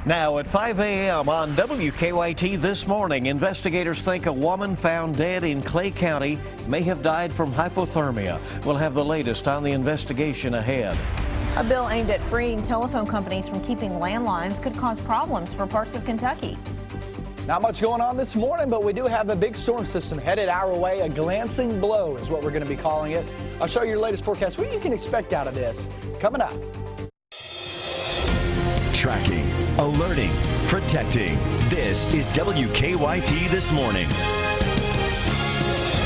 Now at 5 a.m. on WKYT this morning, investigators think a woman found dead in Clay County may have died from hypothermia. We'll have the latest on the investigation ahead. A bill aimed at freeing telephone companies from keeping landlines could cause problems for parts of Kentucky. Not much going on this morning, but we do have a big storm system headed our way. A glancing blow is what we're going to be calling it. I'll show you your latest forecast, what you can expect out of this coming up. Tracking, alerting, protecting. This is WKYT This Morning.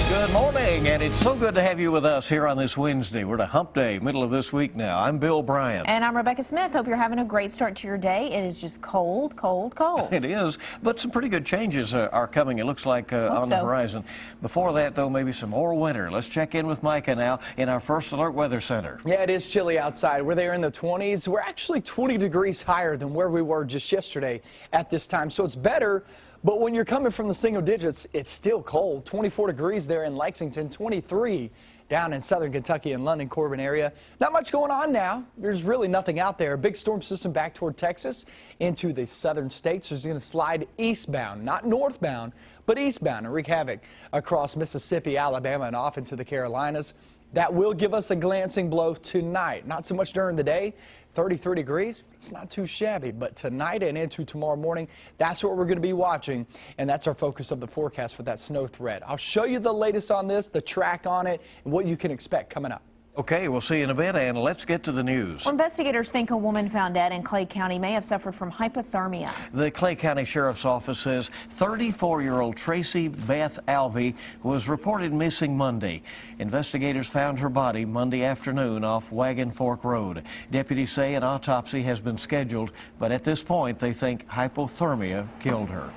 Good morning, and it's so good to have you with us here on this Wednesday. We're at hump day, middle of this week now. I'm Bill Bryant. And I'm Rebecca Smith. Hope you're having a great start to your day. It is just cold, cold, cold. It is, but some pretty good changes are coming, it looks like, on the horizon. Before that, though, maybe some more winter. Let's check in with Micah now in our First Alert Weather Center. Yeah, it is chilly outside. We're there in the 20s. We're actually 20 degrees higher than where we were just yesterday at this time, so it's better. But when you're coming from the single digits, it's still cold. 24 degrees there in Lexington, 23 down in southern Kentucky and London, Corbin area. Not much going on now. There's really nothing out there. A big storm system back toward Texas into the southern states is going to slide eastbound, not northbound, but eastbound and wreak havoc across Mississippi, Alabama, and off into the Carolinas. That will give us a glancing blow tonight. Not so much during the day. 33 degrees, it's not too shabby, but tonight and into tomorrow morning, that's what we're going to be watching, and that's our focus of the forecast with that snow threat. I'll show you the latest on this, the track on it, and what you can expect coming up. Okay, we'll see you in a bit, and let's get to the news. Well, investigators think a woman found dead in Clay County may have suffered from hypothermia. The Clay County Sheriff's Office says 34-year-old Tracy Beth Alvey was reported missing Monday. Investigators found her body Monday afternoon off Wagon Fork Road. Deputies say an autopsy has been scheduled, but at this point they think hypothermia killed her.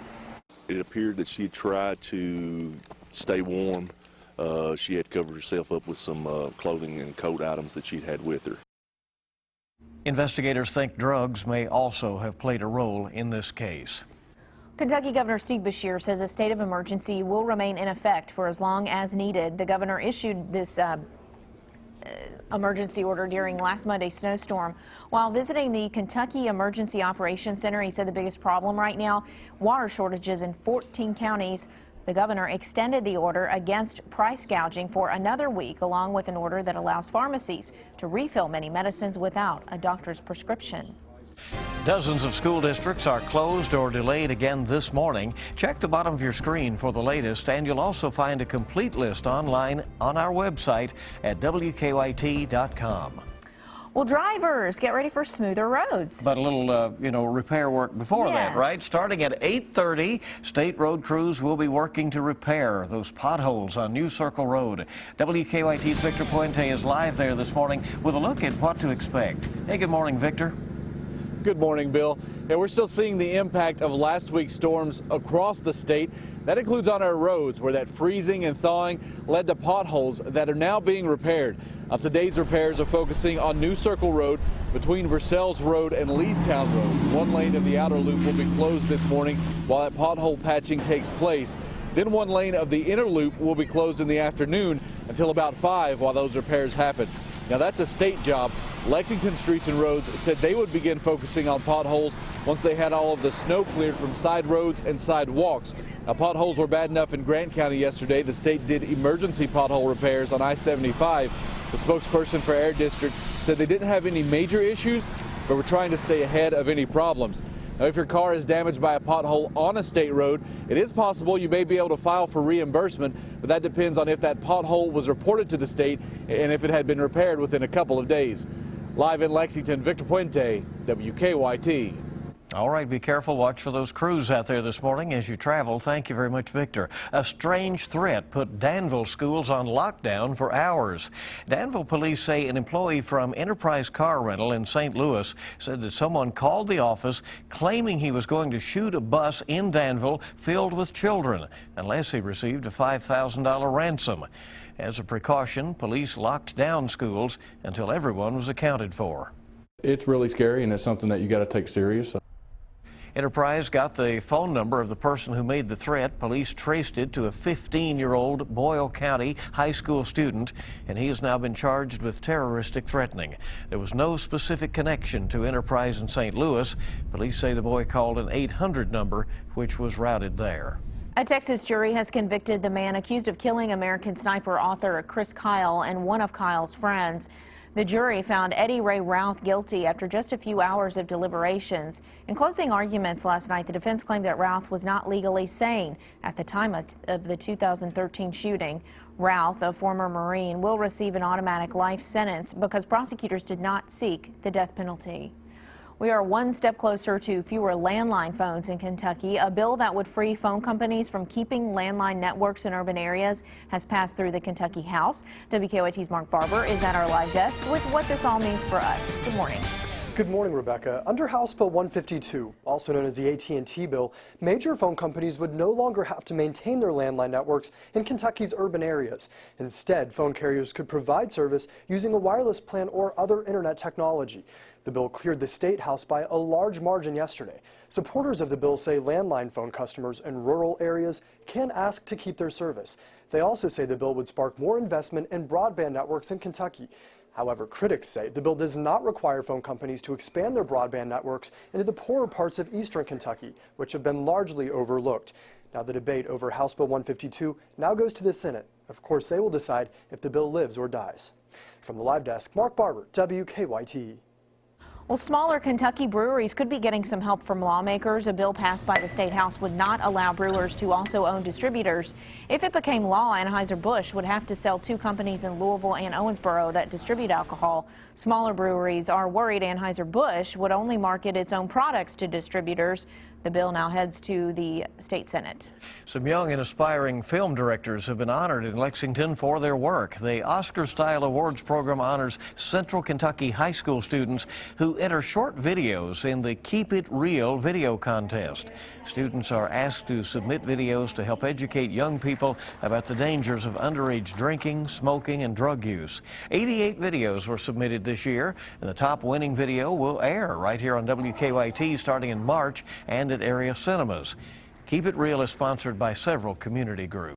It appeared that she tried to stay warm. She had covered herself up with some clothing and coat items that she'd had with her. Investigators think drugs may also have played a role in this case. Kentucky Governor Steve Beshear says a state of emergency will remain in effect for as long as needed. The governor issued this emergency order during last Monday's snowstorm. While visiting the Kentucky Emergency Operations Center, he said the biggest problem right now, water shortages in 14 counties. The governor extended the order against price gouging for another week, along with an order that allows pharmacies to refill many medicines without a doctor's prescription. Dozens of school districts are closed or delayed again this morning. Check the bottom of your screen for the latest, and you'll also find a complete list online on our website at WKYT.com. Well, drivers, get ready for smoother roads. But a little, repair work before that, right? Starting at 8:30, state road crews will be working to repair those potholes on New Circle Road. WKYT's Victor Puente is live there this morning with a look at what to expect. Hey, good morning, Victor. Good morning, Bill. Yeah, we're still seeing the impact of last week's storms across the state. That includes on our roads, where that freezing and thawing led to potholes that are now being repaired. Today's repairs are focusing on New Circle Road between Versailles Road and Leestown Road. One lane of the outer loop will be closed this morning while that pothole patching takes place. Then one lane of the inner loop will be closed in the afternoon until about 5 while those repairs happen. Now, that's a state job. Lexington Streets and Roads said they would begin focusing on potholes once they had all of the snow cleared from side roads and sidewalks. Now, potholes were bad enough in Grant County yesterday. The state did emergency pothole repairs on I-75. The spokesperson for Air District said they didn't have any major issues, but were trying to stay ahead of any problems. Now, if your car is damaged by a pothole on a state road, it is possible you may be able to file for reimbursement, but that depends on if that pothole was reported to the state and if it had been repaired within a couple of days. Live in Lexington, Victor Puente, WKYT. All right, be careful. Watch for those crews out there this morning as you travel. Thank you very much, Victor. A strange threat put Danville schools on lockdown for hours. Danville police say an employee from Enterprise Car Rental in St. Louis said that someone called the office claiming he was going to shoot a bus in Danville filled with children unless he received a $5,000 ransom. As a precaution, police locked down schools until everyone was accounted for. It's really scary, and it's something that you got to take serious. Enterprise got the phone number of the person who made the threat. Police traced it to a 15-year-old Boyle County high school student, and he has now been charged with terroristic threatening. There was no specific connection to Enterprise in St. Louis. Police say the boy called an 800 number, which was routed there. A Texas jury has convicted the man accused of killing American sniper author Chris Kyle and one of Kyle's friends. The jury found Eddie Ray Routh guilty after just a few hours of deliberations. In closing arguments last night, the defense claimed that Routh was not legally sane at the time of the 2013 shooting. Routh, a former Marine, will receive an automatic life sentence because prosecutors did not seek the death penalty. We are one step closer to fewer landline phones in Kentucky. A bill that would free phone companies from keeping landline networks in urban areas has passed through the Kentucky House. WKYT's Mark Barber is at our live desk with what this all means for us. Good morning. Good morning, Rebecca. Under House Bill 152, also known as the AT&T bill, major phone companies would no longer have to maintain their landline networks in Kentucky's urban areas. Instead, phone carriers could provide service using a wireless plan or other internet technology. The bill cleared the State House by a large margin yesterday. Supporters of the bill say landline phone customers in rural areas can ask to keep their service. They also say the bill would spark more investment in broadband networks in Kentucky. However, critics say the bill does not require phone companies to expand their broadband networks into the poorer parts of eastern Kentucky, which have been largely overlooked. Now the debate over House Bill 152 now goes to the Senate. Of course, they will decide if the bill lives or dies. From the live desk, Mark Barber, WKYT. Well, smaller Kentucky breweries could be getting some help from lawmakers. A bill passed by the State House would not allow brewers to also own distributors. If it became law, Anheuser-Busch would have to sell two companies in Louisville and Owensboro that distribute alcohol. Smaller breweries are worried Anheuser-Busch would only market its own products to distributors. The bill now heads to the state Senate. Some young and aspiring film directors have been honored in Lexington for their work. The Oscar-style awards program honors Central Kentucky high school students who enter short videos in the Keep It Real video contest. Students are asked to submit videos to help educate young people about the dangers of underage drinking, smoking, and drug use. 88 videos were submitted this year, and the top winning video will air right here on WKYT starting in March and at area cinemas. Keep It Real is sponsored by several community groups.